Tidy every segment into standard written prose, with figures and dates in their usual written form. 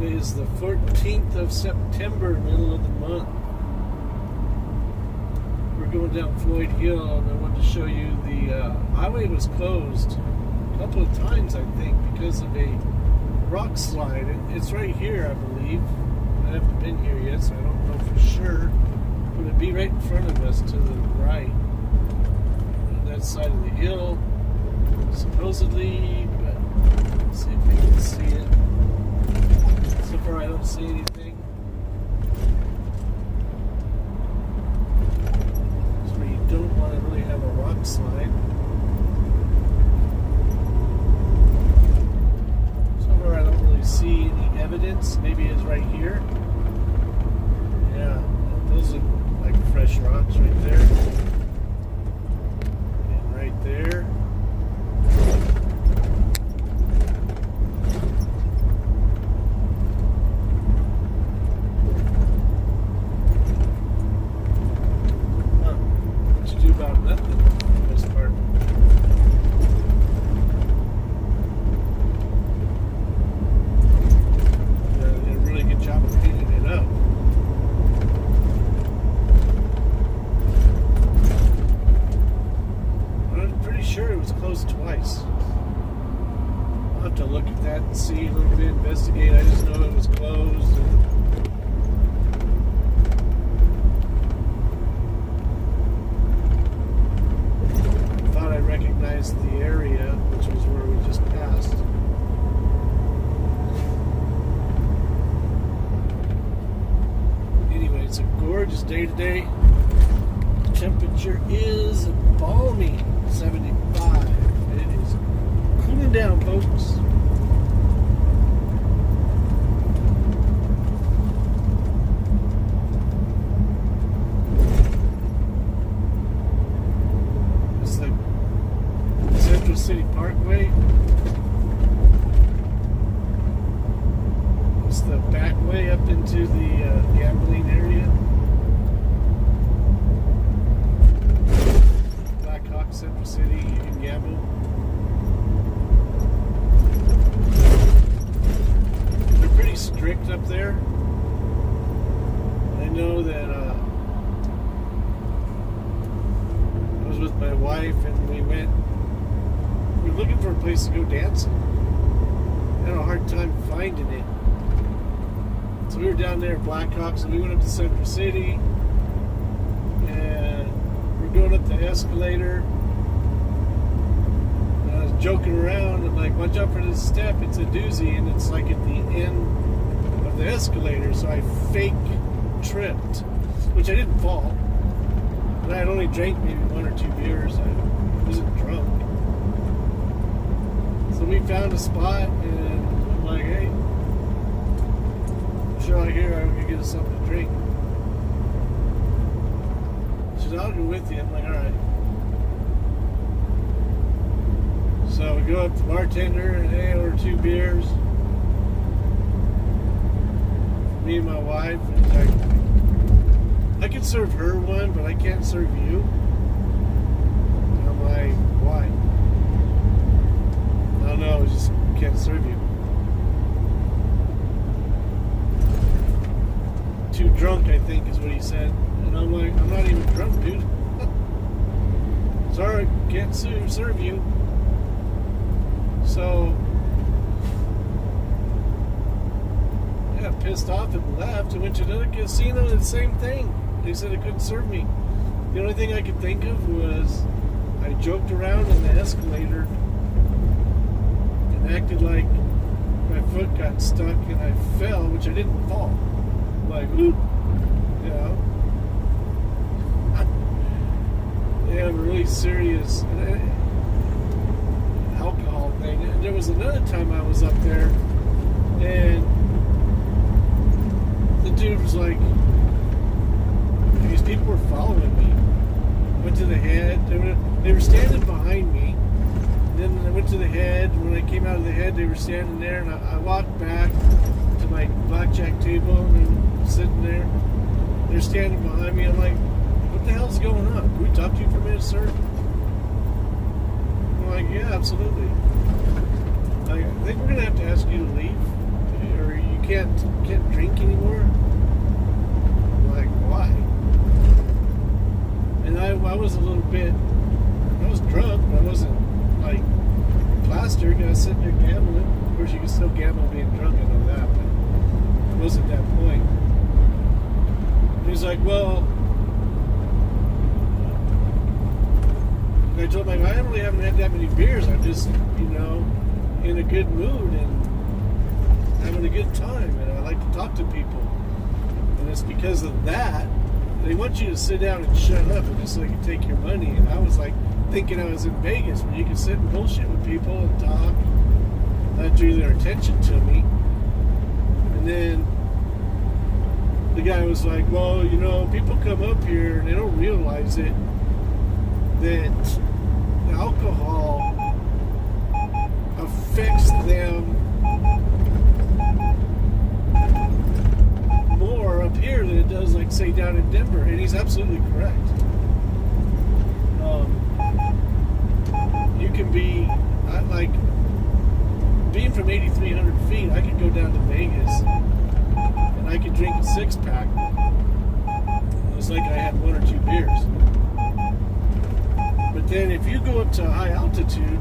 Today is the 14th of September, middle of the month. We're going down Floyd Hill, and I wanted to show you the highway was closed a couple of times, I think, because of a rock slide. It's right here, I believe. I haven't been here yet, so I don't know for sure. But it'd be right in front of us to the right, on that side of the hill, supposedly. But let's see if we can see it. So far, I don't see anything. It's where you don't want to really have a rock slide. So far, I don't really see any evidence. Maybe it's right here. Yeah, those are like fresh rocks right there. And right there. About nothing for this part. Did a really good job of cleaning it up. I'm pretty sure it was closed twice. I'll have to look at that and see a little bit, investigate. I just know it was closed. Recognize the area, which was where we just passed. Anyway, it's a gorgeous day today. The temperature is balmy, 75. It is cooling down, folks. City Parkway. It's the back way up into the gambling area. Black Hawk, Central City, you can gamble. They're pretty strict up there. I know that I was with my wife and we were looking for a place to go dancing. I had a hard time finding it. So we were down there at Blackhawks and we went up to Central City and we're going up the escalator. And I was joking around and like, watch out for this step, it's a doozy, and it's like at the end of the escalator, so I fake tripped, which I didn't fall. But I had only drank maybe 1 or 2 beers. I wasn't drunk. So we found a spot, and I'm like, hey, I'm sure out here I could get us something to drink. She said, I'll go with you. I'm like, alright. So we go up to the bartender, and hey, order 2 beers. Me and my wife, and like, I could serve her one, but I can't serve you. And I'm like, why? I don't know, I just can't serve you. Too drunk, I think, is what he said. And I'm like, I'm not even drunk, dude. Sorry, can't serve you. So, yeah, pissed off and left and went to another casino, and the same thing. They said it couldn't serve me. The only thing I could think of was I joked around in the escalator and acted like my foot got stuck and I fell, which I didn't fall. Like, whoop, you know. They have a really serious alcohol thing. And there was another time I was up there and the dude was like, these people were following me. Went to the head. They were standing behind me. Then I went to the head. When I came out of the head, they were standing there. And I walked back to my blackjack table and then sitting there. They're standing behind me. I'm like, what the hell's going on? Can we talk to you for a minute, sir? I'm like, yeah, absolutely. I think we're going to have to ask you to leave. Or you can't can't drink anymore. I'm like, why? And I was a little bit, I was drunk, but I wasn't like plastered. I was sitting there gambling. Of course, you can still gamble being drunk, I know that, but it wasn't that point. He's like, well, I told him, I really haven't had that many beers. I'm just, in a good mood and having a good time, and I like to talk to people. And it's because of that, they want you to sit down and shut up and just so they can take your money. And I was like thinking I was in Vegas where you can sit and bullshit with people and talk. That drew their attention to me. And then the guy was like, well, people come up here and they don't realize it, that alcohol affects them more up here than it does, like, say, down in Denver. And he's absolutely correct. You can be, like, being from 8,300 feet, I could go down to Vegas and I could drink a 6-pack. It was like I had 1 or 2 beers. But then if you go up to a high altitude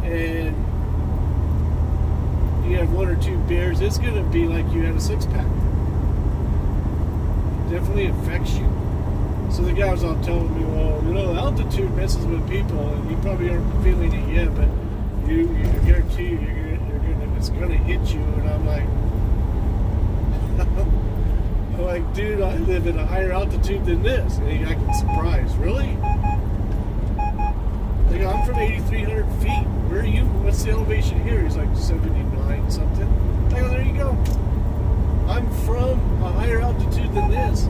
and you have 1 or 2 beers, it's going to be like you had a 6-pack. It definitely affects you. So the guy was all telling me, well, altitude messes with people, and you probably aren't feeling it yet, but you guarantee it's going to hit you. And I'm like, dude, I live at a higher altitude than this. And he acted surprised. Really? Like, I'm from 8,300 feet. Where are you? What's the elevation here? He's like 79 something. I go, there you go. I'm from a higher altitude than this,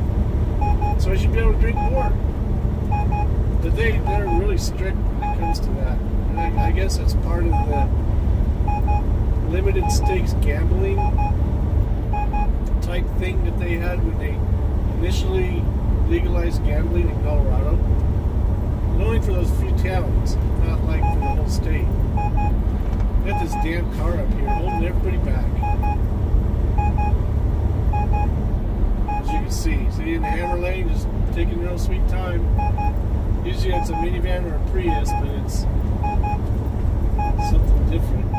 so I should be able to drink more. But they're really strict when it comes to that. And I guess that's part of the limited stakes gambling type thing that they had when they initially legalized gambling in Colorado. But only for those few towns, not like for the whole state. Got this damn car up here holding everybody back. As you can see in the hammer lane, just taking real sweet time. Usually it's a minivan or a Prius, but it's something different.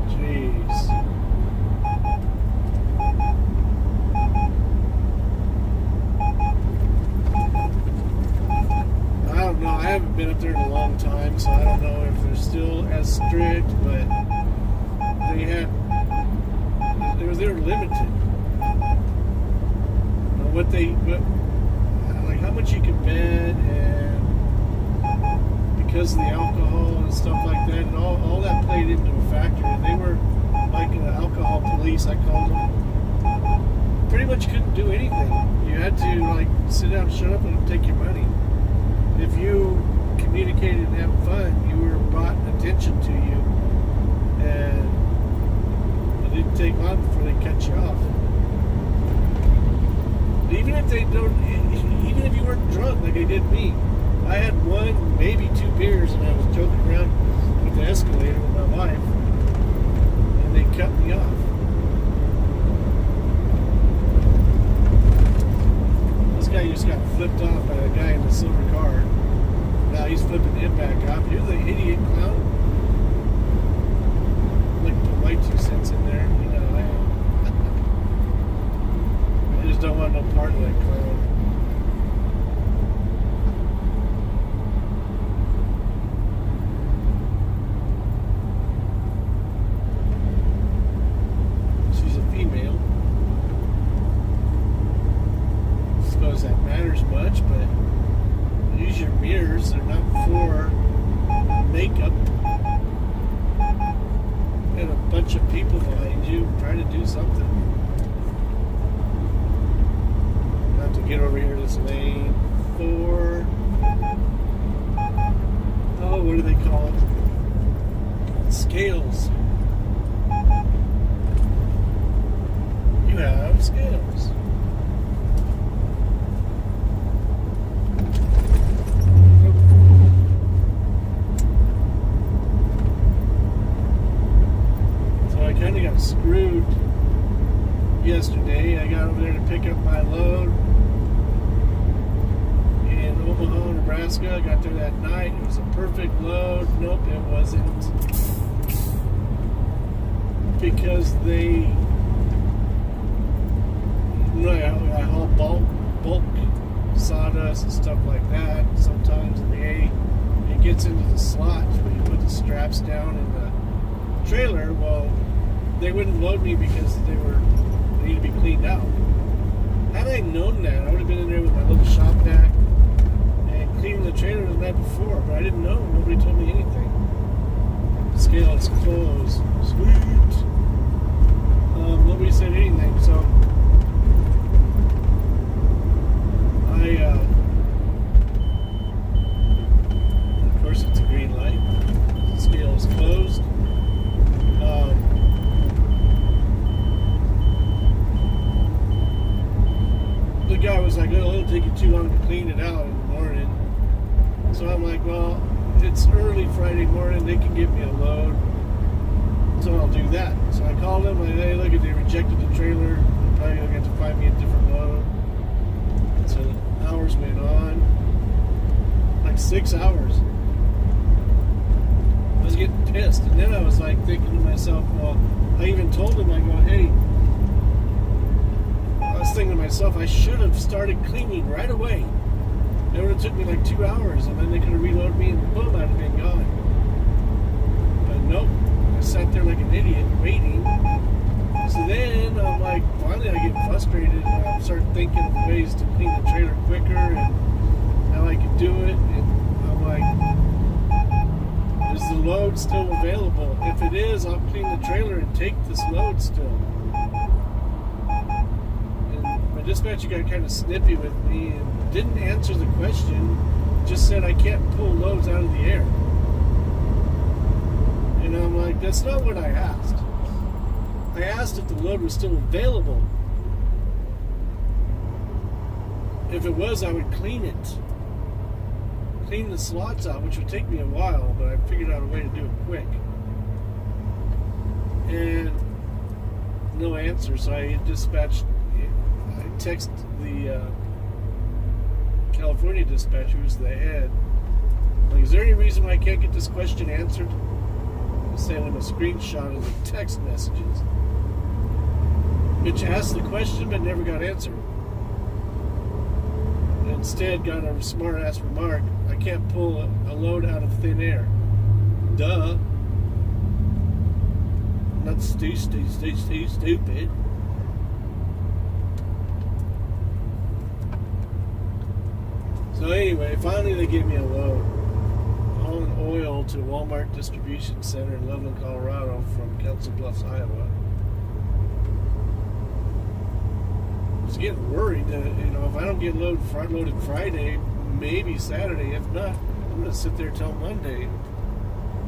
Jeez. I don't know. I haven't been up there in a long time, so I don't know if they're still as strict, but they were limited. Like how much you could bet, and because of the alcohol and stuff like that, and all that played into a factor. And they were like an alcohol police, I called them. Pretty much couldn't do anything. You had to like sit down, shut up, and take your money. If you communicated and had fun, you were brought attention to you, and it didn't take long before they cut you off. Even if you weren't drunk like they did me, I had 1, maybe 2 beers, and I was joking around with the escalator with my wife, and they cut me off. This guy just got flipped off by a guy in the silver car. Now he's flipping him back off. You're the idiot clown. Like, put my 2 cents in there. I just don't want no part of that clown. She's a female. I suppose that matters much, but use your mirrors. They're not for makeup. And a bunch of people behind you trying to do something. To get over here to this lane 4. Oh, what do they call it? Scales. You have scales. So I kind of screwed yesterday. I got over there to pick up my load in Omaha, Nebraska. I got there that night. It was a perfect load. Nope, it wasn't. Because I haul bulk sawdust and stuff like that. Sometimes it gets into the slots when you put the straps down in the trailer. Well, they wouldn't load me because they need to be cleaned out. Had I known that, I would have been in there with my little shop vac and cleaning the trailer the night before, but I didn't know. Nobody told me anything. The scale is closed. Sweet. Nobody said anything, so of course it's a green light. The scale is closed. The guy was like, oh, it'll take you too long to clean it out in the morning. So I'm like, well, it's early Friday morning, they can give me a load, so I'll do that. So I called them, like, hey, look, they rejected the trailer, they're probably going to have to find me a different load. So hours went on, like 6 hours. I was getting pissed, and then I was like thinking to myself, well, I even told them, I go, hey, I was thinking to myself, I should have started cleaning right away. It would have took me like 2 hours, and then they could have reloaded me, and boom, I'd have been gone. But nope, I sat there like an idiot waiting. So then I'm like, finally I get frustrated, and I start thinking of ways to clean the trailer quicker and how I could do it. And I'm like, is the load still available? If it is, I'll clean the trailer and take this load still. And my dispatcher got kind of snippy with me and didn't answer the question, just said I can't pull loads out of the air. And I'm like, that's not what I asked. I asked if the load was still available. If it was, I would clean it. Clean the slots out, which would take me a while, but I figured out a way to do it quick. And no answer, so I texted the California dispatcher, who's the head. Like, is there any reason why I can't get this question answered? I sent him a screenshot of the text messages, which asked the question but never got answered. And instead got a smart-ass remark, I can't pull a load out of thin air. Duh. Not stupid. So anyway, finally they gave me a load. Hauling oil to Walmart Distribution Center in Loveland, Colorado from Council Bluffs, Iowa. I was getting worried that, if I don't get loaded Friday, maybe Saturday. If not, I'm going to sit there till Monday.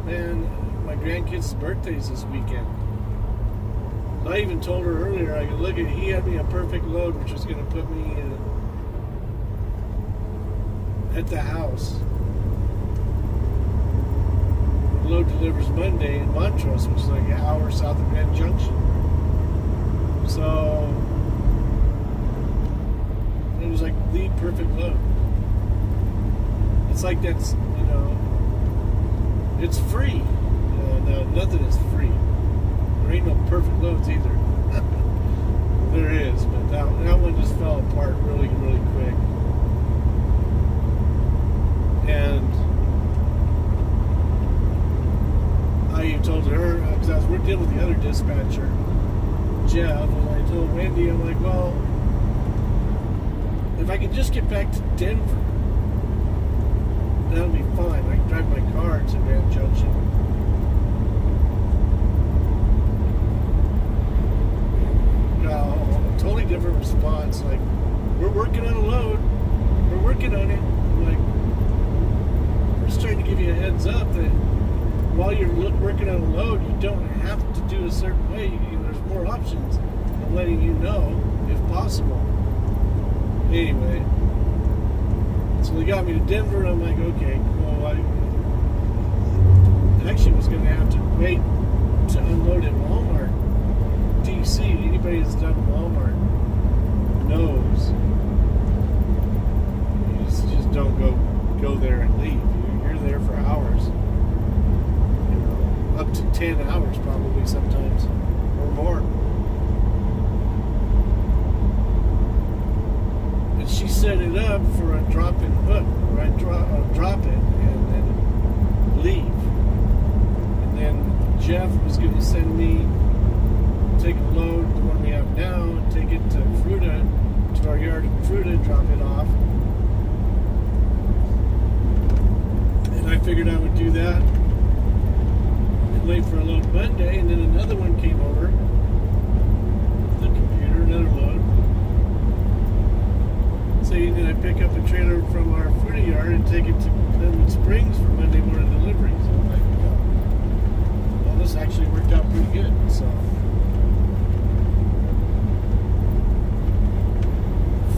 Man, my grandkid's birthday's this weekend. I even told her earlier, I could look at, he had me a perfect load, which was going to put me at the house. The load delivers Monday in Montrose, which is like an hour south of Grand Junction. So it was like the perfect load. It's like that's, it's free. No, nothing is free. There ain't no perfect loads either. There is, but that one just fell apart really, really quick. And I told her, because I was dealing with the other dispatcher, Jeff, and I told Wendy, I'm like, well, if I could just get back to Denver, that'll be fine. I can drive my car to Grand Junction. A totally different response. Like, we're working on a load. We're working on it. I'm like, we're just trying to give you a heads up that while you're working on a load, you don't have to do a certain way. There's more options. I'm letting you know if possible. Anyway, so they got me to Denver, and I'm like, okay, cool. I actually was going to have to wait to unload at Walmart gets done at Walmart knows you just don't go there and leave. You're there for hours. You know, up to 10 hours probably sometimes or more. And she set it up for a drop and hook, where I drop it and then leave. And then Jeff was going to send me, take a load, the one we have now, and take it to Fruta, to our yard in Fruta, drop it off. And I figured I would do that and wait for a load Monday, and then another one came over, the computer, another load. So then I pick up a trailer from our Fruta yard and take it to Glenwood Springs for Monday morning delivery. So I'm like, well, this actually worked out pretty good. So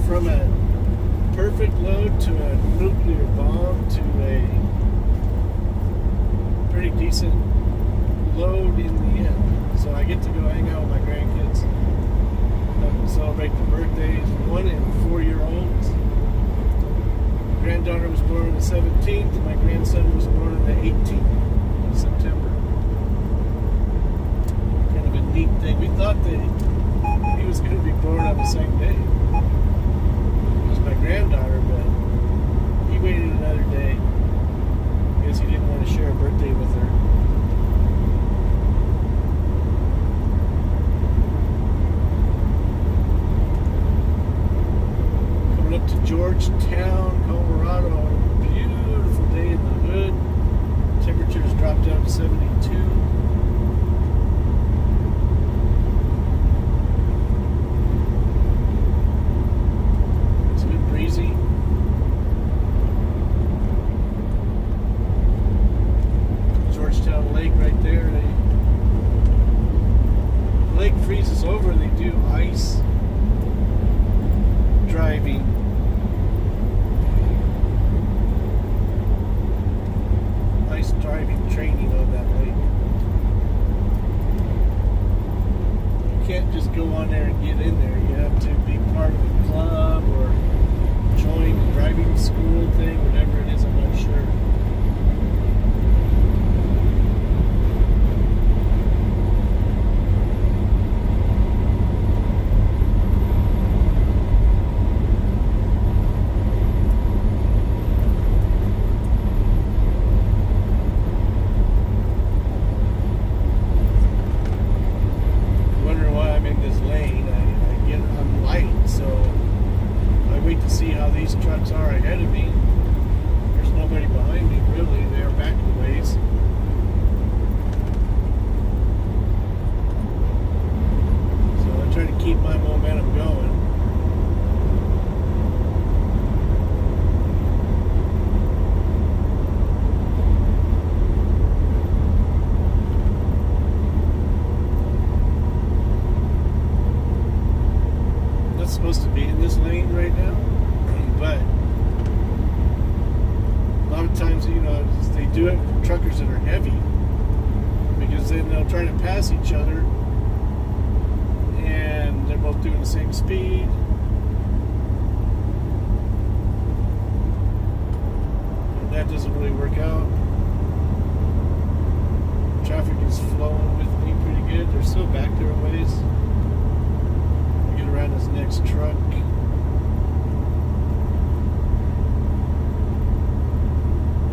from a perfect load to a nuclear bomb to a pretty decent load in the end. So I get to go hang out with my grandkids, celebrate the birthdays, 1 and 4-year-olds. My granddaughter was born on the 17th, and my grandson was born on the 18th of September. Kind of a neat thing. We thought that he was going to be born on the same day as my granddaughter, but he waited another day because he didn't want to share a birthday with her. Coming up to Georgetown, Colorado. Beautiful day in the hood. Temperatures dropped down to 72. Breezy. Georgetown Lake right there. The lake freezes over. They do ice driving. Ice driving training on that lake. You can't just go on there and get in there. You have to be part of a club or join the driving school thing, whatever it is, I'm not sure. I'm wondering why I'm in this lane. I'm light, so I wait to see how these trucks are ahead of me. There's nobody behind me, really. They're back a ways. So I try to keep my momentum going. Supposed to be in this lane right now, but a lot of times, you know, they do it for truckers that are heavy, because then they'll try to pass each other and they're both doing the same speed. And that doesn't really work out. Traffic is flowing with me pretty good. They're still back there a ways. Around his next truck.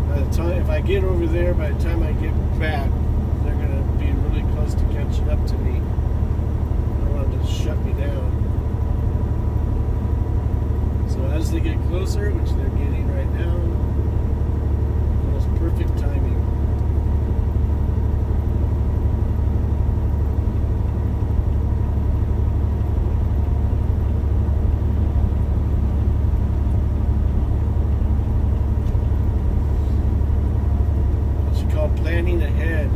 By the time, if I get over there, by the time I get back, they're going to be really close to catching up to me. I don't want them to shut me down. So as they get closer, which they're getting right now, almost perfect timing. Planning ahead.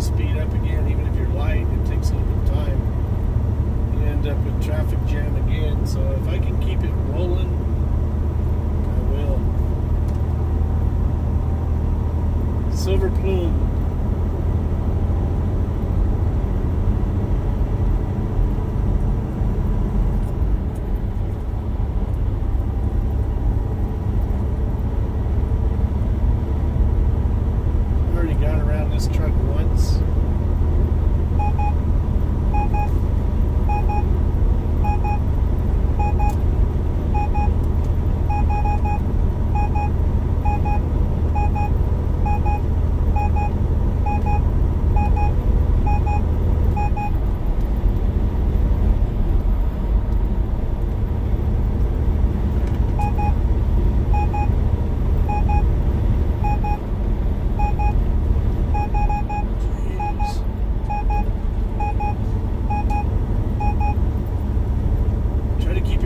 speed up again, even if you're light. It takes a little bit of time. You end up with traffic jam again. So if I can keep it rolling, I will. Silver Plume. This truck once.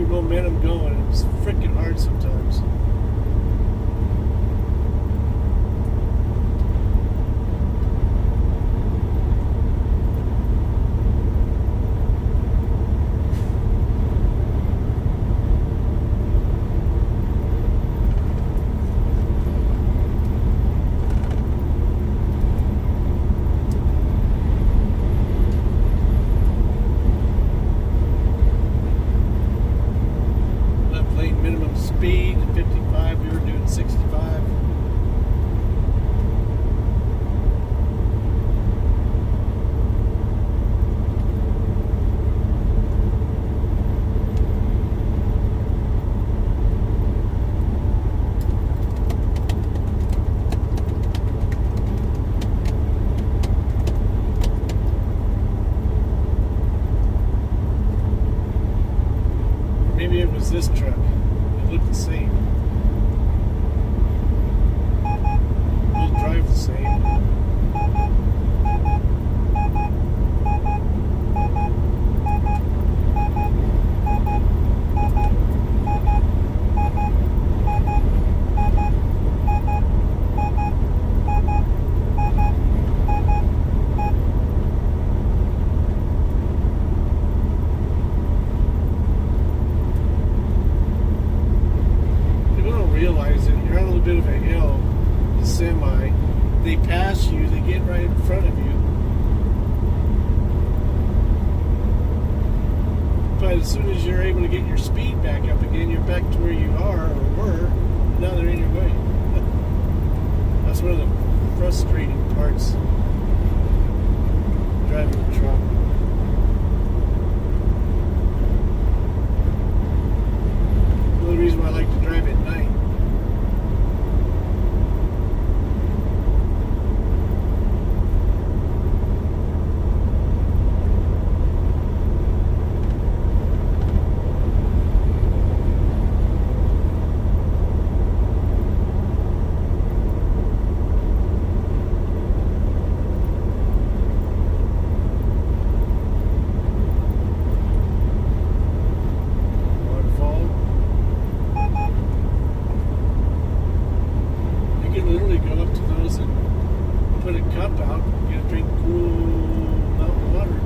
Momentum going. It's freaking hard sometimes. Minimum speed 55, we were doing 65. Maybe it was this truck. Look the same. We'll drive the same. Realize it. You're on a little bit of a hill, the semi. They pass you, they get right in front of you. But as soon as you're able to get your speed back up again, you're back to where you are or were, and now they're in your way. That's one of the frustrating parts driving a truck. The only reason why I like to drive at night. Literally go up to those and put a cup out and get a drink cool mountain water.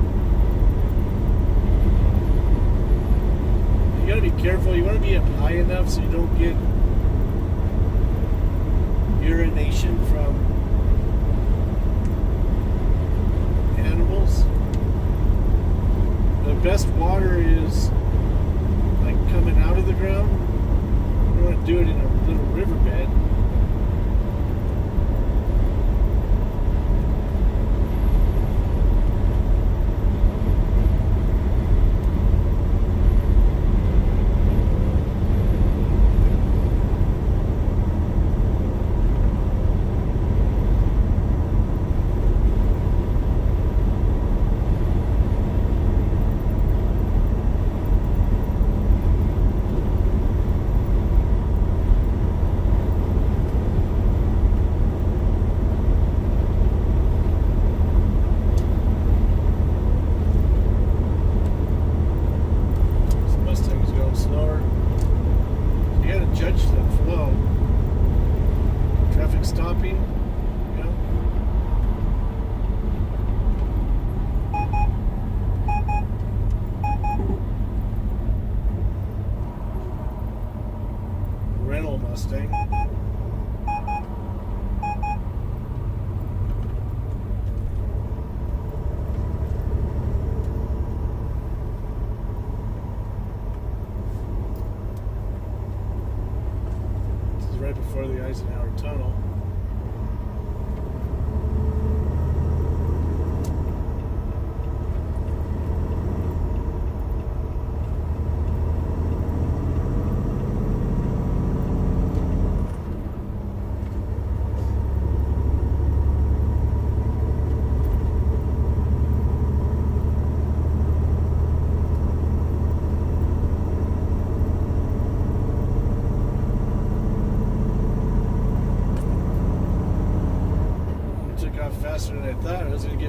You gotta be careful. You want to be up high enough so you don't get urination from animals. The best water is like coming out of the ground. You don't want to do it in a little riverbed.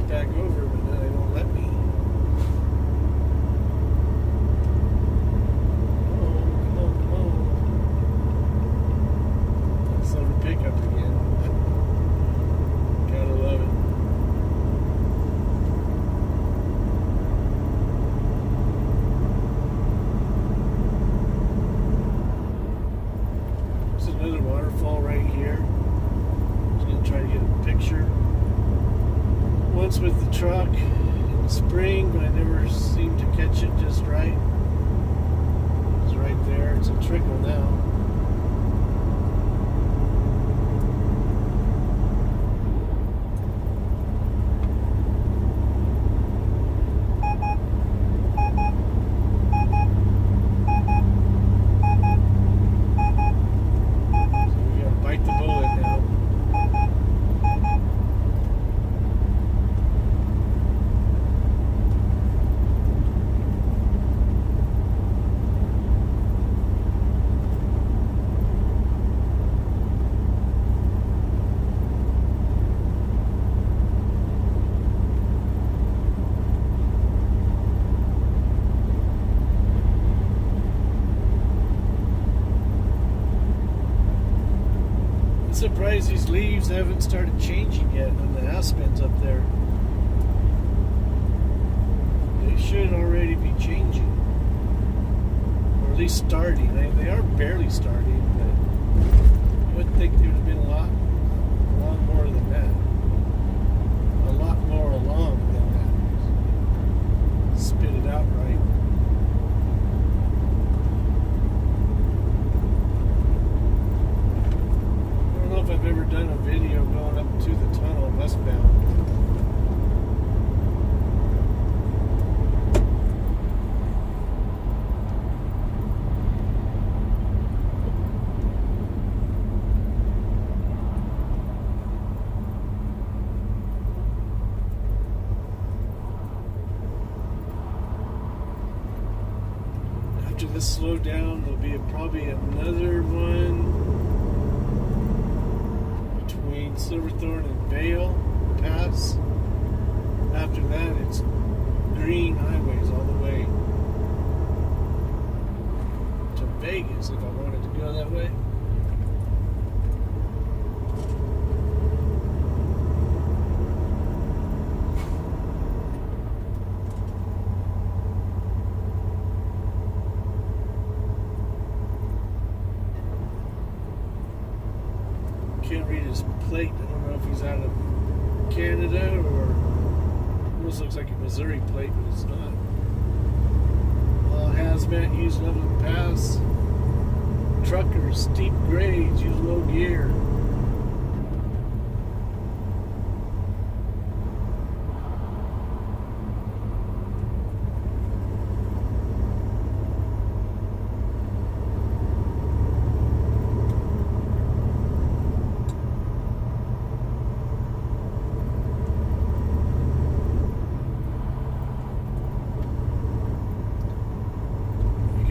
back over, but now they won't let me. Come on. Silver pickup again. Gotta love it. There's another waterfall right here. Just gonna try to get a picture. Once with the truck in the spring, but I never seemed to catch it just right. It's right there. It's a trickle now. Surprised these leaves haven't started changing yet on the aspens up there. They should already be changing, or at least starting. They are barely starting, but I would think there would have been a lot more than that. A lot more along than that. Spit it out right. I've ever done a video going up to the tunnel westbound. After this slow down, there'll be probably another one between Silverthorne and Vale Pass. After that, it's green highways all the way to Vegas if I wanted to go that way. Can't read his plate. I don't know if he's out of Canada or almost looks like a Missouri plate, but it's not. Hazmat, use Loveland Pass. Truckers, steep grades, use low gear.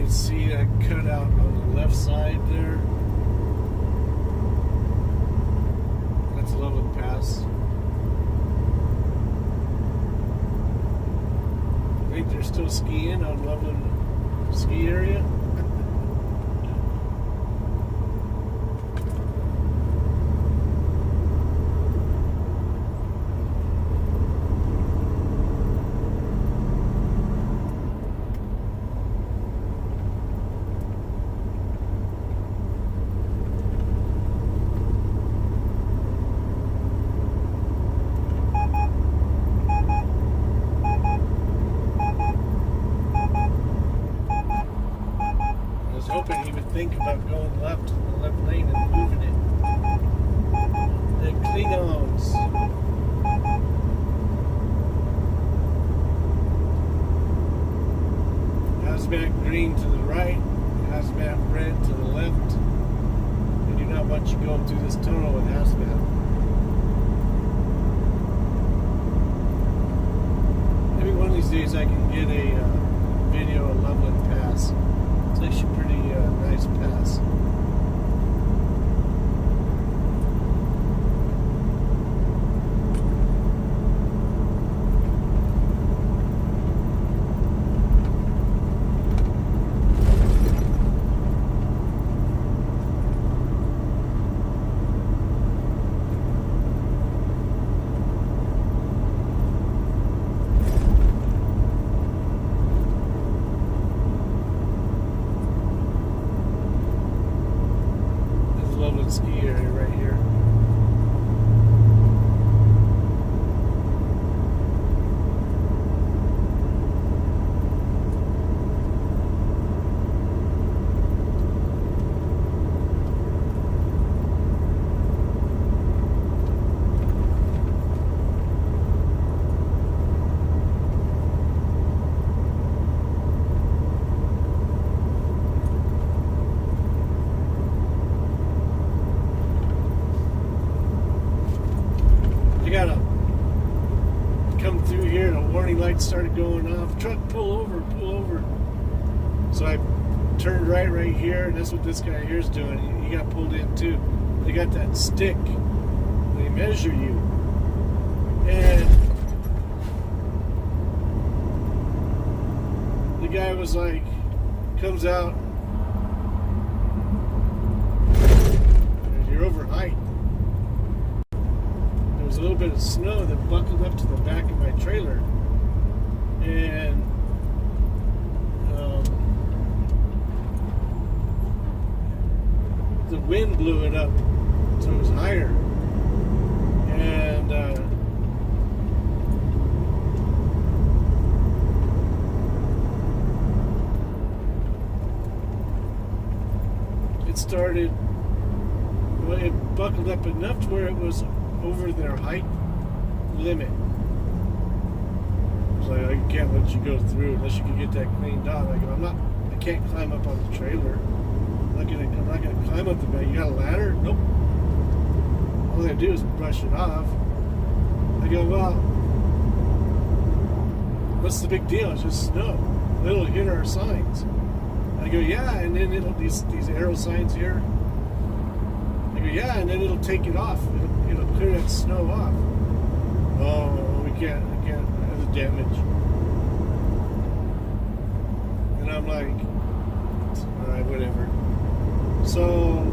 See that cutout on the left side there? That's Loveland Pass. I think they're still skiing on Loveland ski area. Hoping he would think about going left in the left lane and moving it. The Klingons. Hazmat green to the right, hazmat red to the left. I do not want you going through this tunnel with hazmat. Maybe one of these days I can get a video of Loveland Pass. It's actually pretty nice pass. here, and a warning light started going off. Truck, pull over, pull over. So I turned right here, and that's what this guy here is doing. He got pulled in too. They got that stick. They measure you. And the guy was like, comes out, you're over height. There was a little bit of snow that buckled up to the back of my trailer. And the wind blew it up, so it was higher. And it started, well, it buckled up enough to where it was over their height limit. It was like, I can't let you go through unless you can get that cleaned out. I go, I can't climb up on the trailer. I'm not gonna climb up the back. You got a ladder? Nope. All they do is brush it off. I go, well, what's the big deal? It's just snow. It'll hit our signs. I go, yeah, and then these arrow signs here. I go, yeah, and then it'll take it off. It'll clear that snow off. Oh, we can't. There's damage. And I'm like, all right, whatever. So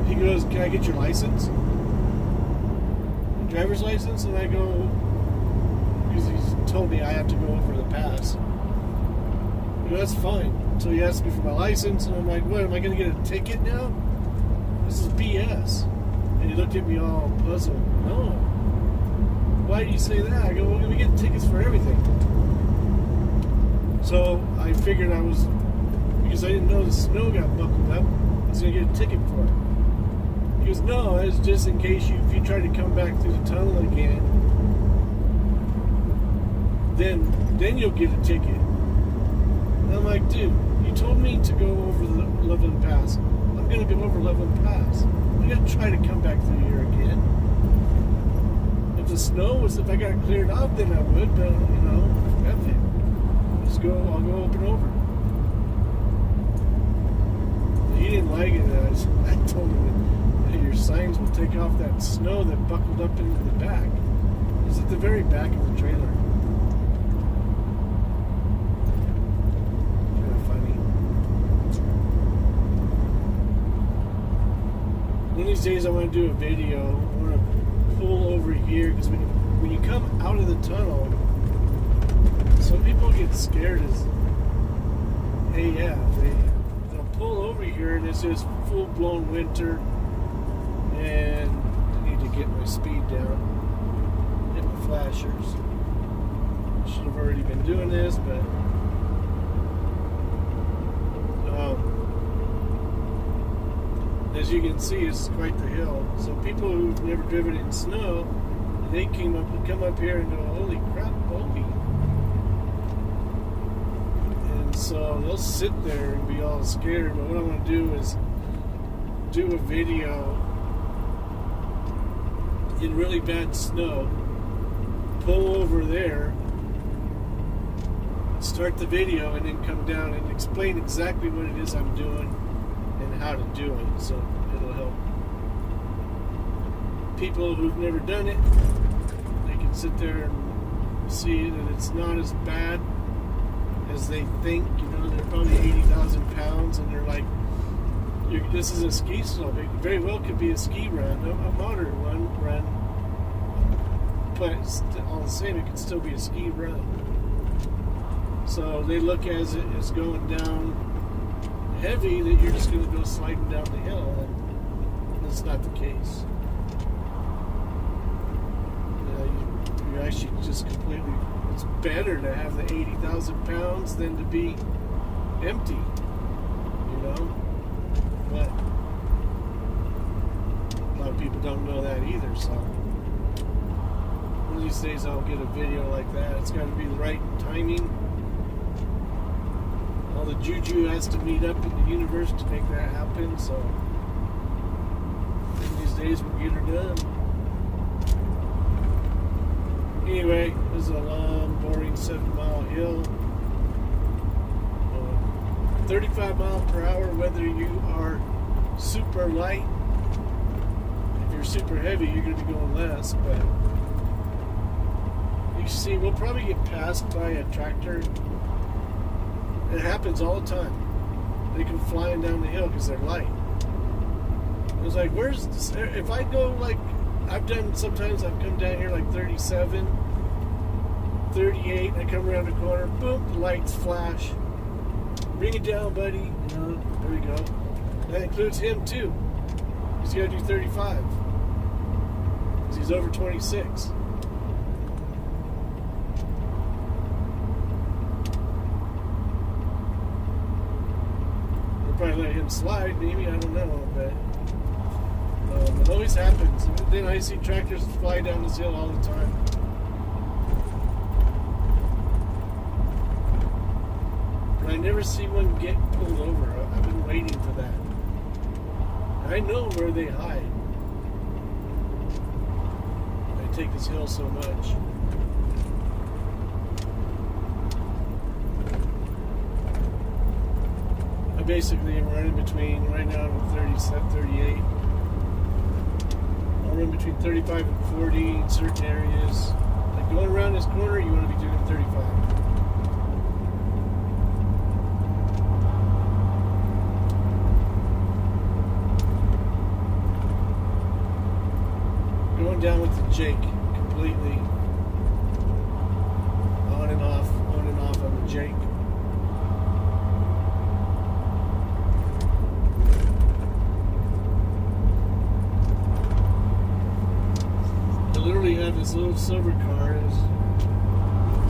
he goes, can I get your license? Driver's license? And I go, because he's told me I have to go over the pass. I go, that's fine. So he asked me for my license, and I'm like, what, am I going to get a ticket now? This is BS. And he looked at me all puzzled. No. Why do you say that? I go, well, we get tickets for everything. So I figured because I didn't know the snow got buckled up, I was going to get a ticket for it. He goes, no, it's just in case if you try to come back through the tunnel again, then you'll get a ticket. And I'm like, dude, you told me to go over the Loveland Pass. I'm going to go over Loveland Pass. I'm going to try to come back through here again. If I got it cleared out, then I would, but, F it. I'll go up and over. He didn't like it. I told him that your signs will take off that snow that buckled up into the back. It's at the very back of the trailer. Kind of funny. One of these days I want to do a video. I want to pull over here, because when you come out of the tunnel, some people get scared as AF. They'll pull over here and it's just full-blown winter, and I need to get my speed down, hit my flashers. Should have already been doing this, but as you can see, it's quite the hill. So people who've never driven in snow, they come up here and go, holy crap, bumpy. And so they'll sit there and be all scared. But what I want to do is do a video in really bad snow, pull over there, start the video, and then come down and explain exactly what it is I'm doing and how to do it, so it'll help people who've never done it. They can sit there and see that it's not as bad as they think. They're probably 80,000 pounds, and they're like, this is a ski slope. It very well could be a ski run, a moderate run, but all the same, it could still be a ski run. So they look as it is going down heavy, that you're just going to go sliding down the hill, and that's not the case. You actually just completely, it's better to have the 80,000 pounds than to be empty, but a lot of people don't know that either. So one of these days I'll get a video like that. It's got to be the right timing. All the juju has to meet up in the universe to make that happen, so these days we'll get her done. Anyway, this is a long 37-mile hill. 35 mile per hour, whether you are super light. If you're super heavy, you're going to be going less, but you see, we'll probably get passed by a tractor. It happens all the time. They come flying down the hill because they're light. It was like, where's this? If I go like, sometimes I've come down here like 37, 38, I come around the corner, boom, the lights flash. Bring it down, buddy. You know, there we go. That includes him too. He's got to do 35. Because he's over 26. We'll probably let him slide, maybe, I don't know, but it always happens. Then I see tractors fly down this hill all the time. I never see one get pulled over. I've been waiting for that. I know where they hide. They take this hill so much. I basically am running between, right now I'm at 38. I'll run between 35 and 40 in certain areas. Like going around this corner, you want to be doing 35. Down with the Jake completely on and off on the Jake. I literally have this little silver car is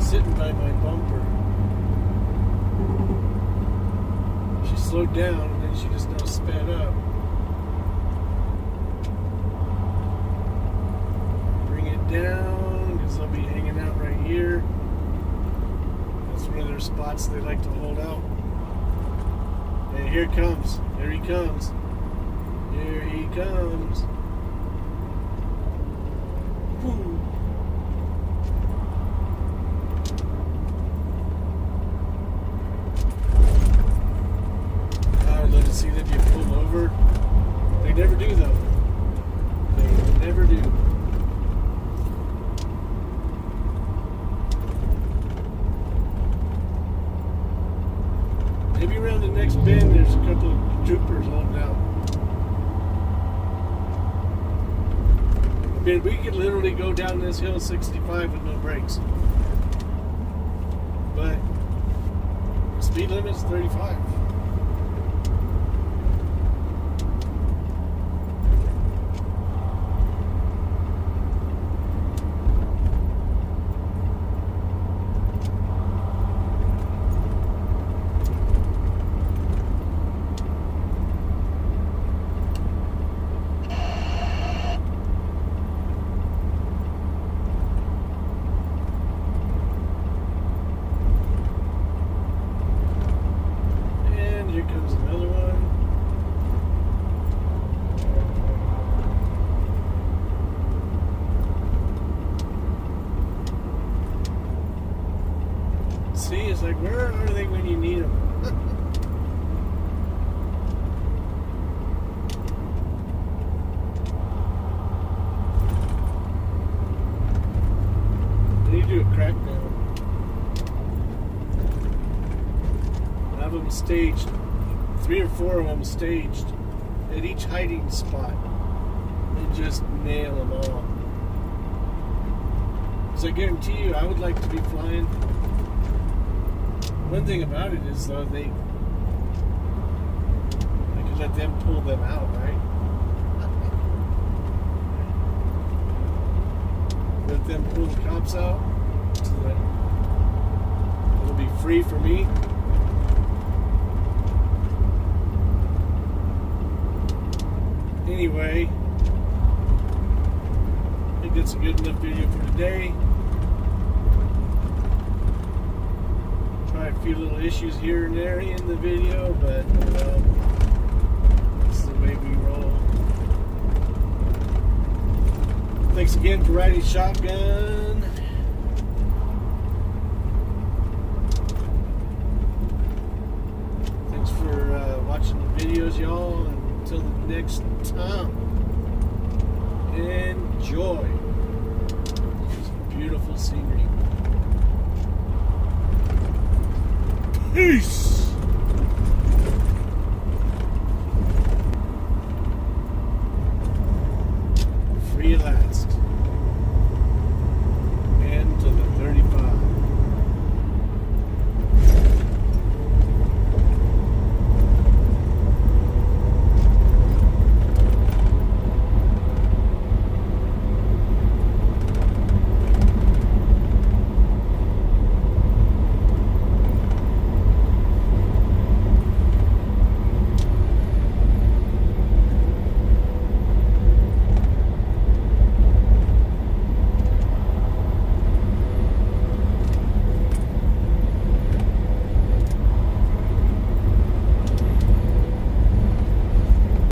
sitting by my bumper. She slowed down and then she just now sped up. Down because they'll be hanging out right here. That's one of their spots they like to hold out. And here it comes. Here he comes. Here he comes. Woo. I'd love to see them get pulled over. They never do though. They never do. Maybe around the next bend, there's a couple of troopers holding out. I mean, we could literally go down this hill 65 with no brakes. But the speed limit's 35. See, it's like, where are they when you need them? They need to do a crackdown. Have them staged. 3 or 4 of them staged at each hiding spot. And just nail them all. Because I guarantee you, I would like to be flying. One thing about it is, though, they could let them pull them out, right? Let them pull the cops out so that it'll be free for me. Anyway, I think that's a good enough video for today. A few little issues here and there in the video, but that's the way we roll. Thanks again for riding shotgun. next town. Enjoy. Some beautiful scenery. Peace.